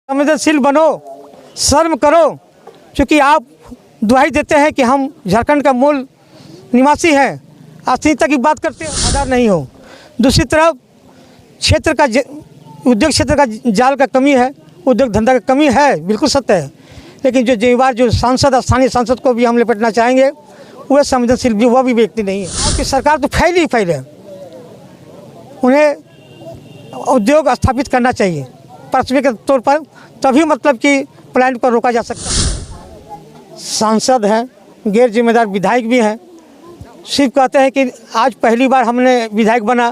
संवेदनशील बनो, शर्म करो, क्योंकि आप दुहाई देते हैं कि हम झारखंड का मूल निवासी हैं, अस्मिता की बात करते हैं, आधार नहीं हो। दूसरी तरफ क्षेत्र का उद्योग क्षेत्र का जाल का कमी है, उद्योग धंधा का कमी है, बिल्कुल सत्य है। लेकिन जो जिम्मेवार जो सांसद, स्थानीय सांसद को भी हम लपेटना चाहेंगे, वह संवेदनशील भी, वह भी व्यक्ति नहीं है। आपकी सरकार तो फैल ही फैल है, उन्हें उद्योग स्थापित करना चाहिए प्राथमिक के तौर पर, तभी मतलब कि प्लांट पर रोका जा सकता है। सांसद हैं, गैर जिम्मेदार विधायक भी हैं, सिर्फ कहते हैं कि आज पहली बार हमने विधायक बना,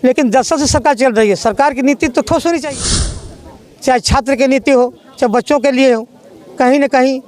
लेकिन 10 साल से सरकार चल रही है। सरकार की नीति तो ठोस होनी चाहिए, चाहे छात्र की नीति हो, चाहे बच्चों के लिए हो। कहीं न कहीं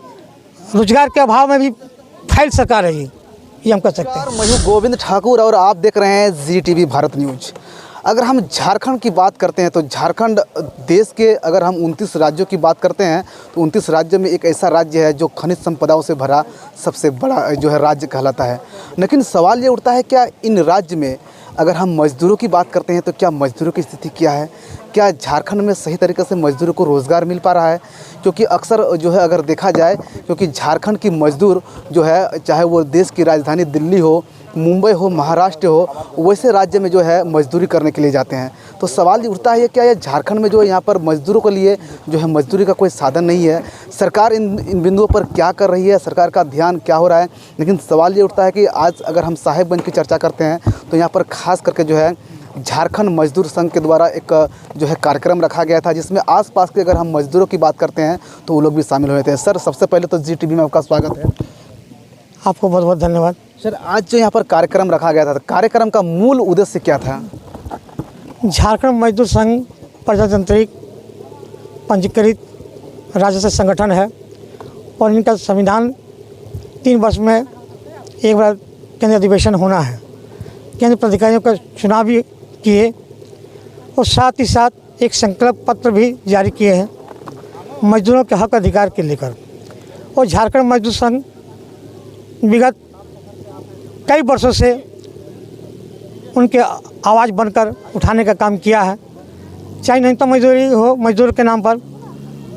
रोजगार के अभाव में भी फैल सरकार है ये हम कह सकते हैं। मैं हूं गोविंद ठाकुर और आप देख रहे हैं ZTV भारत न्यूज। अगर हम झारखंड की बात करते हैं तो झारखंड देश के, अगर हम 29 राज्यों की बात करते हैं तो 29 राज्यों में एक ऐसा राज्य है जो खनिज संपदाओं से भरा सबसे बड़ा जो है राज्य कहलाता है। लेकिन सवाल ये उठता है, क्या इन राज्य में अगर हम मज़दूरों की बात करते हैं तो क्या मज़दूरों की स्थिति क्या है? क्या झारखंड में सही तरीके से मज़दूरों को रोज़गार मिल पा रहा है? क्योंकि अक्सर जो है अगर देखा जाए, क्योंकि झारखंड की मज़दूर जो है, चाहे वो देश की राजधानी दिल्ली हो, मुंबई हो, महाराष्ट्र हो, वैसे राज्य में जो है मजदूरी करने के लिए जाते हैं। तो सवाल ये उठता है, क्या ये झारखंड में जो है यहाँ पर मज़दूरों के लिए जो है मजदूरी का कोई साधन नहीं है? सरकार इन बिंदुओं पर क्या कर रही है? सरकार का ध्यान क्या हो रहा है? लेकिन सवाल ये उठता है कि आज अगर हम साहेबगंज की चर्चा करते हैं तो यहाँ पर खास करके जो है झारखंड मजदूर संघ के द्वारा एक जो है कार्यक्रम रखा गया था, जिसमें आसपास के अगर हम मजदूरों की बात करते हैं तो वो लोग भी शामिल हुए थे। सर, सबसे पहले तो ZTV में आपका स्वागत है। आपको बहुत बहुत धन्यवाद। सर, आज जो यहाँ पर कार्यक्रम रखा गया था, कार्यक्रम का मूल उद्देश्य क्या था? झारखंड मजदूर संघ प्रजातांत्रिक पंजीकृत राजस्व संगठन है और इनका संविधान 3 वर्ष में एक बार केंद्रीय अधिवेशन होना है। केंद्र प्राधिकारियों का चुनाव भी किए और साथ ही साथ एक संकल्प पत्र भी जारी किए हैं मजदूरों के हक अधिकार के लेकर। और झारखंड मजदूर संघ विगत कई वर्षों से उनके आवाज़ बनकर उठाने का काम किया है। चाहे न्यूनतम मजदूरी हो, मजदूर के नाम पर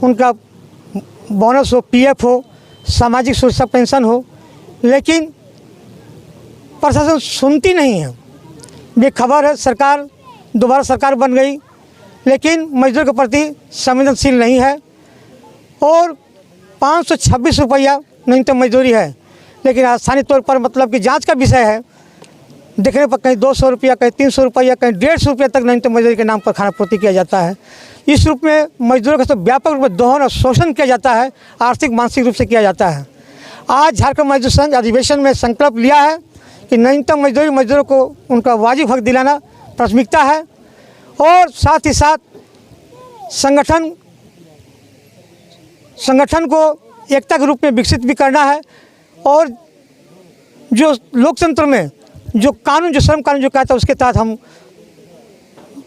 उनका बोनस हो, PF हो, सामाजिक सुरक्षा पेंशन हो, लेकिन प्रशासन सुनती नहीं है। बेखबर है सरकार, दोबारा सरकार बन गई, लेकिन मजदूर के प्रति संवेदनशील नहीं है। और 526 रुपया न्यूनतम मजदूरी है, लेकिन स्थानीय तौर पर मतलब कि जांच का विषय है, देखने पर कहीं 200 रुपया, कहीं 300 रुपया, कहीं 150 रुपये तक न्यूनतम मजदूरी के नाम पर खाना पूर्ति किया जाता है। इस रूप में मजदूरों का तो व्यापक रूप में दोहन और शोषण किया जाता है, आर्थिक मानसिक रूप से किया जाता है। आज झारखंड मजदूर संघ अधिवेशन में संकल्प लिया है कि न्यूनतम मजदूरी मजदूरों को उनका वाजिब हक दिलाना प्राथमिकता है, और साथ ही साथ संगठन को एकता के रूप में विकसित भी करना है। और जो लोकतंत्र में जो कानून, जो श्रम कानून जो कहता है, उसके तहत हम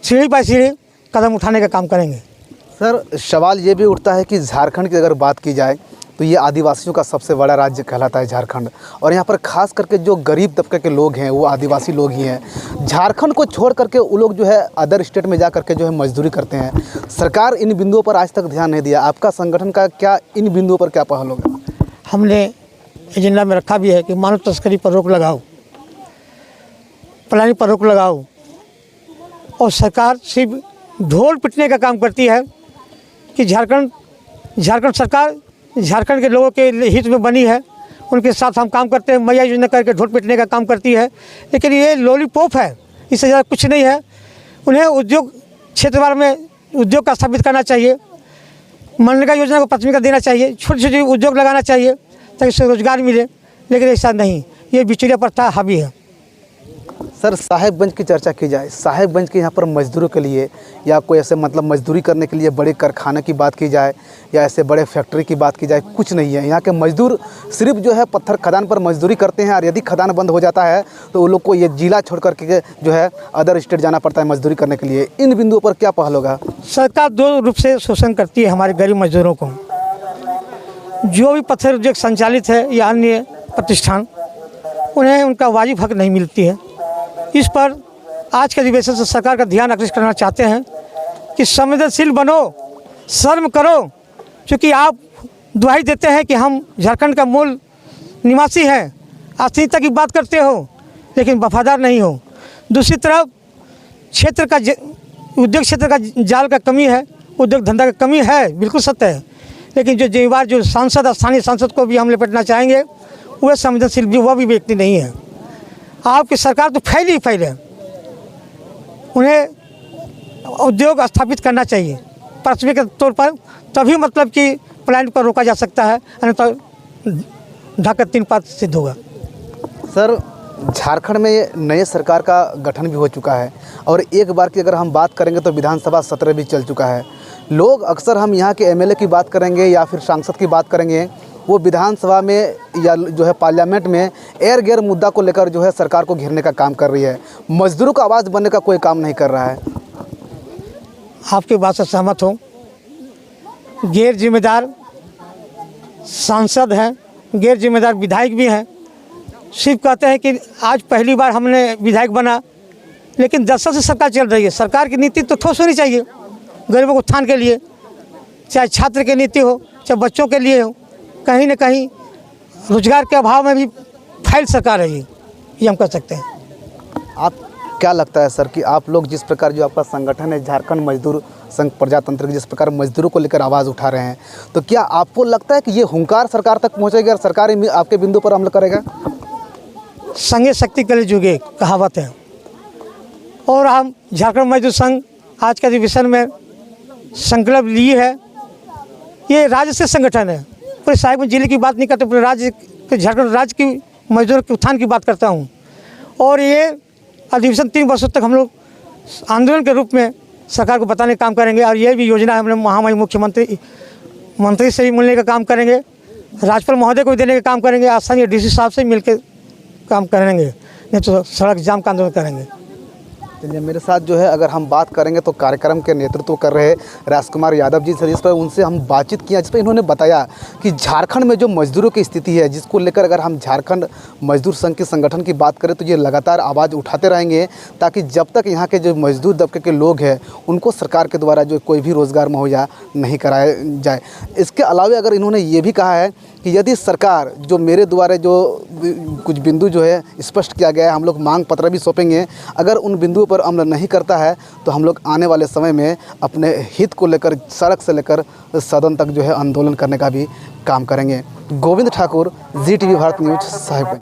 सीढ़ी बाय सीढ़ी कदम उठाने का काम करेंगे। सर, सवाल ये भी उठता है कि झारखंड की अगर बात की जाए तो ये आदिवासियों का सबसे बड़ा राज्य कहलाता है झारखंड, और यहाँ पर खास करके जो गरीब तबके के लोग हैं वो आदिवासी लोग ही हैं। झारखंड को छोड़ करके वो लोग जो है अदर स्टेट में जा करके जो है मजदूरी करते हैं। सरकार इन बिंदुओं पर आज तक ध्यान नहीं दिया। आपका संगठन का क्या इन बिंदुओं पर क्या पहल होगा? हमने एजेंडा में रखा भी है कि मानव तस्करी पर रोक लगाओ, पलायन पर रोक लगाओ। और सरकार सिर्फ ढोल पिटने का काम करती है कि झारखंड सरकार झारखंड के लोगों के हित में बनी है, उनके साथ हम काम करते हैं, मैया योजना करके ढोल पिटने का काम करती है। लेकिन ये लॉलीपॉप है, इससे ज़्यादा कुछ नहीं है। उन्हें उद्योग क्षेत्र में उद्योग का स्थापित करना चाहिए, मनरेगा योजना को प्राथमिकता देना चाहिए, छोटे छोटे उद्योग लगाना चाहिए ताकि उससे रोजगार मिले। लेकिन ऐसा नहीं, ये बिचौलिया प्रथा हावी है। सर, साहेबगंज की चर्चा की जाए, साहेबगंज के यहाँ पर मजदूरों के लिए या कोई ऐसे मतलब मजदूरी करने के लिए बड़े कारखाने की बात की जाए या ऐसे बड़े फैक्ट्री की बात की जाए, कुछ नहीं है। यहाँ के मजदूर सिर्फ जो है पत्थर खदान पर मजदूरी करते हैं, और यदि खदान बंद हो जाता है तो वो लोग को ये जिला छोड़ करके जो है अदर स्टेट जाना पड़ता है मजदूरी करने के लिए। इन बिंदुओं पर क्या पहल होगा? सरकार 2 रूप से शोषण करती है हमारे गरीब मजदूरों को। जो भी पत्थर उद्योग संचालित है या अन्य प्रतिष्ठान, उन्हें उनका वाजिब हक नहीं मिलती है। इस पर आज के अधिवेशन से सरकार का ध्यान आकर्षित करना चाहते हैं कि संवेदनशील बनो, शर्म करो, क्योंकि आप दुहाई देते हैं कि हम झारखंड का मूल निवासी हैं, अस्मिता की बात करते हो लेकिन वफादार नहीं हो। दूसरी तरफ क्षेत्र का उद्योग क्षेत्र का जाल का कमी है, उद्योग धंधा का कमी है, बिल्कुल सत्य है। लेकिन जो जिम्मेवार जो सांसद, स्थानीय सांसद को भी हम लपेटना चाहेंगे, वह संवेदनशील भी वह भी व्यक्ति नहीं है। आपकी सरकार तो फैली ही फैले, उन्हें उद्योग स्थापित करना चाहिए प्राथमिक के तौर पर, तभी मतलब कि प्लांट पर रोका जा सकता है, अन्यथा ढाका 3 पात सिद्ध होगा। सर, झारखंड में नए सरकार का गठन भी हो चुका है और एक बार की अगर हम बात करेंगे तो विधानसभा सत्र भी चल चुका है। लोग अक्सर हम यहाँ के एमएलए की बात करेंगे या फिर सांसद की बात करेंगे, वो विधानसभा में या जो है पार्लियामेंट में एर गैर मुद्दा को लेकर जो है सरकार को घेरने का काम कर रही है, मजदूरों का आवाज़ बनने का कोई काम नहीं कर रहा है। आपकी बात से सहमत हूँ। गैर जिम्मेदार सांसद हैं, गैर जिम्मेदार विधायक भी हैं। सिर्फ कहते हैं कि आज पहली बार हमने विधायक बना, लेकिन 10 साल से सरकार चल रही है। सरकार की नीति तो ठोस होनी चाहिए, गरीबों को उत्थान के लिए, चाहे छात्र की नीति हो, चाहे बच्चों के लिए हो। कहीं न कहीं रोजगार के अभाव में भी फैल सरकार है ये हम कह सकते हैं। आप क्या लगता है सर कि आप लोग जिस प्रकार जो आपका संगठन है झारखंड मजदूर संघ प्रजातंत्र, जिस प्रकार मजदूरों को लेकर आवाज़ उठा रहे हैं, तो क्या आपको लगता है कि ये हुंकार सरकार तक पहुँचेगा और सरकार आपके बिंदु पर अमल करेगा? संगे शक्ति कले जुगे कहावत है, और हम झारखंड मजदूर संघ आज के अधिवेशन में संकल्प लिए है। ये राज्य से संगठन है, पूरे साहिबगंज जिले की बात नहीं करते, पूरे राज्य के झारखंड राज्य की मजदूर के उत्थान की बात करता हूँ। और ये अधिवेशन 3 वर्षों तक हम लोग आंदोलन के रूप में सरकार को बताने का काम करेंगे। और ये भी योजना है हमने महामहिम मुख्यमंत्री से भी मिलने का काम करेंगे, राज्यपाल महोदय को भी देने का काम करेंगे, स्थानीय डीसी साहब से मिलकर काम करेंगे, नहीं तो सड़क जाम का आंदोलन करेंगे। चलिए, मेरे साथ जो है अगर हम बात करेंगे तो कार्यक्रम के नेतृत्व कर रहे राजकुमार यादव जी से, जिस पर उनसे हम बातचीत किया, जिस पर इन्होंने बताया कि झारखंड में जो मजदूरों की स्थिति है, जिसको लेकर अगर हम झारखंड मजदूर संघ के संगठन की बात करें तो ये लगातार आवाज़ उठाते रहेंगे, ताकि जब तक यहाँ के जो मजदूर तबके के लोग हैं उनको सरकार के द्वारा जो कोई भी रोज़गार मुहैया नहीं कराया जाए। इसके अलावा अगर इन्होंने ये भी कहा है कि यदि सरकार जो मेरे द्वारा जो कुछ बिंदु जो है स्पष्ट किया गया है, हम लोग मांग पत्र भी सौंपेंगे, अगर उन बिंदुओं पर अमल नहीं करता है तो हम लोग आने वाले समय में अपने हित को लेकर सड़क से लेकर सदन तक जो है आंदोलन करने का भी काम करेंगे। Govind Thakur, ZTV Bharat news, Sahibganj.